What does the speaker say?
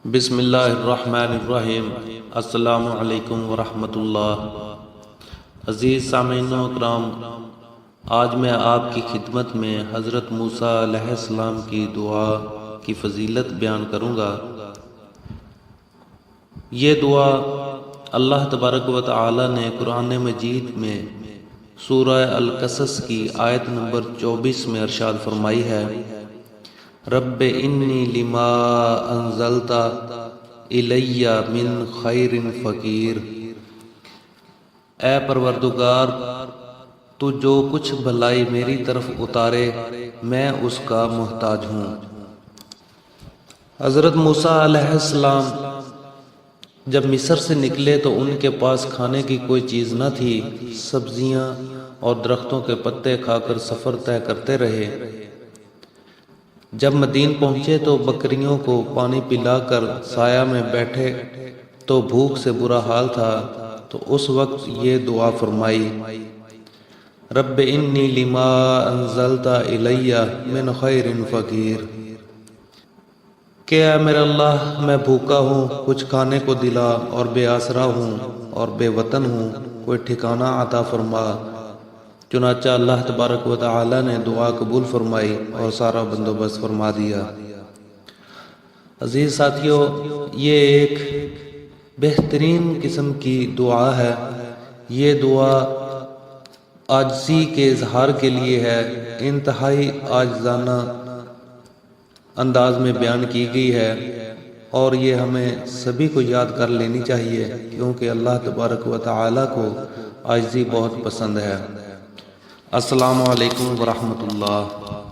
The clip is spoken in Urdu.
بسم اللہ الرحمن الرحیم۔ السلام علیکم ورحمۃ اللہ۔ عزیز سامعین و اکرام، آج میں آپ کی خدمت میں حضرت موسیٰ علیہ السلام کی دعا کی فضیلت بیان کروں گا۔ یہ دعا اللہ تبارک و تعالی نے قرآن مجید میں سورہ القصص کی آیت نمبر 24 میں ارشاد فرمائی ہے، رب انی لما انزلت الی من خیر فقیر۔ اے پروردگار، تو جو کچھ بھلائی میری طرف اتارے میں اس کا محتاج ہوں۔ حضرت موسیٰ علیہ السلام جب مصر سے نکلے تو ان کے پاس کھانے کی کوئی چیز نہ تھی، سبزیاں اور درختوں کے پتے کھا کر سفر طے کرتے رہے۔ جب مدین پہنچے تو بکریوں کو پانی پلا کر سایہ میں بیٹھے تو بھوک سے برا حال تھا، تو اس وقت یہ دعا فرمائی، رب انی لما انزلت الی من خیر فقیر، کہ اے میرے اللہ، میں بھوکا ہوں، کچھ کھانے کو دلا، اور بے آسرا ہوں اور بے وطن ہوں، کوئی ٹھکانہ عطا فرما۔ چنانچہ اللہ تبارک و تعالی نے دعا قبول فرمائی اور سارا بندوبست فرما دیا۔ عزیز ساتھیو، یہ ایک بہترین قسم کی دعا ہے۔ یہ دعا عاجزی کے اظہار کے لیے ہے، انتہائی عاجزانہ انداز میں بیان کی گئی ہے، اور یہ ہمیں سبھی کو یاد کر لینی چاہیے، کیونکہ اللہ تبارک و تعالی کو عاجزی بہت پسند ہے۔ السلام علیکم ورحمۃ اللہ۔